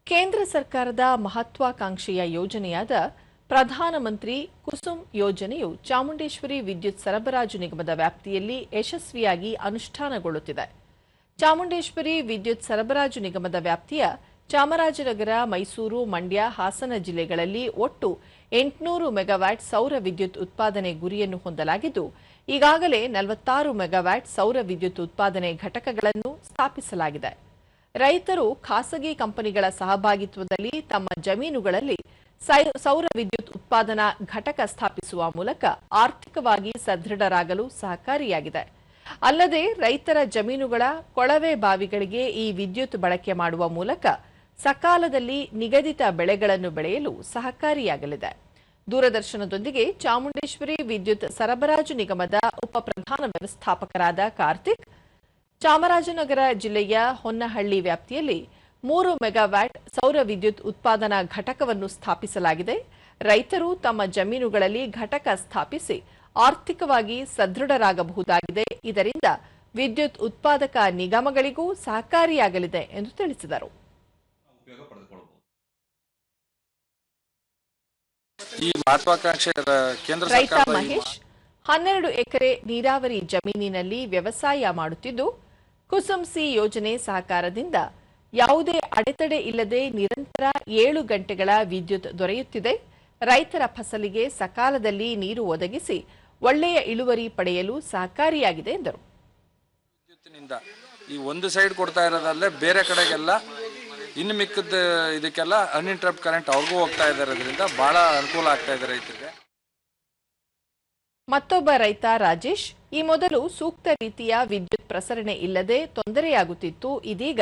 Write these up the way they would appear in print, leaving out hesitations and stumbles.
ಕೇಂದ್ರ ಸರ್ಕಾರದ ಮಹತ್ವಾಕಾಂಕ್ಷೆಯ ಯೋಜನೆಯಾದ ಪ್ರಧಾನಮಂತ್ರಿ ಕುಸುಮ್ ಯೋಜನೆಯು ಚಾಮುಂಡೇಶ್ವರಿ ವಿದ್ಯುತ್ ಸರಬರಾಜು ನಿಗಮದ ವ್ಯಾಪ್ತಿಯಲ್ಲಿ ಯಶಸ್ವಿಯಾಗಿ ಅನುಷ್ಠಾನಗೊಳ್ಳುತ್ತಿದೆ. ಚಾಮುಂಡೇಶ್ವರಿ ವಿದ್ಯುತ್ ಸರಬರಾಜು ನಿಗಮದ ವ್ಯಾಪ್ತಿಯ ಚಾಮರಾಜನಗರ, ಮೈಸೂರು, ಮಂಡ್ಯ, ಹಾಸನ ಜಿಲ್ಲೆಗಳಲ್ಲಿ ಒಟ್ಟು 800 ಮೆಗಾವ್ಯಾಟ್ ಸೌರ ವಿದ್ಯುತ್ ಉತ್ಪಾದನೆ ಗುರಿಯನ್ನು ಹೊಂದಲಾಗಿದ್ದು, ಈಗಾಗಲೇ 46 ಮೆಗಾವ್ಯಾಟ್ ಸೌರ ವಿದ್ಯುತ್ ಉತ್ಪಾದನೆ ಘಟಕಗಳನ್ನು ಸ್ಥಾಪಿಸಲಾಗಿದೆ. ರೈತರು ಖಾಸಗಿ ಕಂಪನಿಗಳ ಸಹಭಾಗಿತ್ವದಲ್ಲಿ ತಮ್ಮ ಜಮೀನುಗಳಲ್ಲಿ ಸೌರ ವಿದ್ಯುತ್ ಉತ್ಪಾದನಾ ಘಟಕ ಸ್ಥಾಪಿಸುವ ಮೂಲಕ ಆರ್ಥಿಕವಾಗಿ ಸದೃಢರಾಗಲು ಸಹಕಾರಿಯಾಗಿದೆ. ಅಲ್ಲದೆ ರೈತರ ಜಮೀನುಗಳ ಕೊಳವೆ ಬಾವಿಗಳಿಗೆ ಈ ವಿದ್ಯುತ್ ಬಳಕೆ ಮಾಡುವ ಮೂಲಕ ಸಕಾಲದಲ್ಲಿ ನಿಗದಿತ ಬೆಳೆಗಳನ್ನು ಬೆಳೆಯಲು ಸಹಕಾರಿಯಾಗಲಿದೆ. ದೂರದರ್ಶನದೊಂದಿಗೆ ಚಾಮುಂಡೇಶ್ವರಿ ವಿದ್ಯುತ್ ಸರಬರಾಜು ನಿಗಮದ ಉಪ ಪ್ರಧಾನ ವ್ಯವಸ್ಥಾಪಕರಾದ ಕಾರ್ತಿಕ್, ಚಾಮರಾಜನಗರ ಜಿಲ್ಲೆಯ ಹೊನ್ನಹಳ್ಳಿ ವ್ಯಾಪ್ತಿಯಲ್ಲಿ 3 ಮೆಗಾವ್ಯಾಟ್ ಸೌರ ವಿದ್ಯುತ್ ಉತ್ಪಾದನಾ ಘಟಕವನ್ನು ಸ್ಥಾಪಿಸಲಾಗಿದೆ. ರೈತರು ತಮ್ಮ ಜಮೀನುಗಳಲ್ಲಿ ಘಟಕ ಸ್ಥಾಪಿಸಿ ಆರ್ಥಿಕವಾಗಿ ಸದೃಢರಾಗಬಹುದಾಗಿದೆ. ಇದರಿಂದ ವಿದ್ಯುತ್ ಉತ್ಪಾದಕ ನಿಗಮಗಳಿಗೂ ಸಹಕಾರಿಯಾಗಲಿದೆ ಎಂದು ತಿಳಿಸಿದರು. ಈ ಮಹತ್ವಾಕಾಂಕ್ಷೆ ಕೇಂದ್ರ ರೈತ ಮಹೇಶ್ 12 ಎಕರೆ ನೀರಾವರಿ ಜಮೀನಿನಲ್ಲಿ ವ್ಯವಸಾಯ ಮಾಡುತ್ತಿದ್ದು, ಕುಸುಮ್ ಸಿ ಯೋಜನೆ ಸಹಕಾರದಿಂದ ಯಾವುದೇ ಅಡೆತಡೆ ಇಲ್ಲದೆ ನಿರಂತರ 7 ಗಂಟೆಗಳ ವಿದ್ಯುತ್ ದೊರೆಯುತ್ತಿದೆ. ರೈತರ ಫಸಲಿಗೆ ಸಕಾಲದಲ್ಲಿ ನೀರು ಒದಗಿಸಿ ಒಳ್ಳೆಯ ಇಳುವರಿ ಪಡೆಯಲು ಸಹಕಾರಿಯಾಗಿದೆ ಎಂದರು. ವಿದ್ಯುತ್ತಿನಿಂದ ಈ ಒಂದು ಸೈಡ್ ಕೊಡ್ತಾ ಇರೋದಲ್ಲೇ ಬೇರೆ ಕಡೆಗೆಲ್ಲ ಇನ್ನು ಮಿಕ್ಕದ ಇದಕ್ಕೆಲ್ಲ ಅನ್ಇಂಟರಪ್ಟ್ ಕರೆಂಟ್ ಅವ್ರಿಗೂ ಹೋಗ್ತಾ ಇರೋದ್ರಿಂದ ಬಹಳ ಅನುಕೂಲ ಆಗ್ತಾ ಇದೆ ರೈತರಿಗೆ. ಮತ್ತೊಬ್ಬ ರೈತ ರಾಜೇಶ್, ಈ ಮೊದಲು ಸೂಕ್ತ ರೀತಿಯ ವಿದ್ಯುತ್ ಪ್ರಸರಣೆ ಇಲ್ಲದೆ ತೊಂದರೆಯಾಗುತ್ತಿತ್ತು. ಇದೀಗ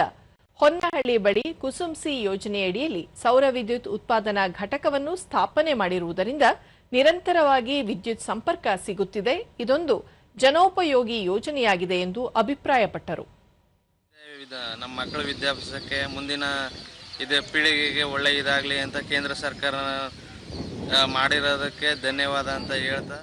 ಹೊನ್ನಹಳ್ಳಿ ಬಳಿ ಕುಸುಮ್ ಸಿ ಯೋಜನೆಯಡಿಯಲ್ಲಿ ಸೌರ ವಿದ್ಯುತ್ ಉತ್ಪಾದನಾ ಘಟಕವನ್ನು ಸ್ಥಾಪನೆ ಮಾಡಿರುವುದರಿಂದ ನಿರಂತರವಾಗಿ ವಿದ್ಯುತ್ ಸಂಪರ್ಕ ಸಿಗುತ್ತಿದೆ. ಇದೊಂದು ಜನೋಪಯೋಗಿ ಯೋಜನೆಯಾಗಿದೆ ಎಂದು ಅಭಿಪ್ರಾಯಪಟ್ಟರು. ನಮ್ಮ ಮಕ್ಕಳ ವಿದ್ಯಾಭ್ಯಾಸಕ್ಕೆ ಮುಂದಿನ ಪೀಳಿಗೆಗೆ ಒಳ್ಳೆ ಇದಾಗಲಿ ಅಂತ ಕೇಂದ್ರ ಸರ್ಕಾರ ಮಾಡಿರೋದಕ್ಕೆ ಧನ್ಯವಾದ ಅಂತ ಹೇಳ್ತಾ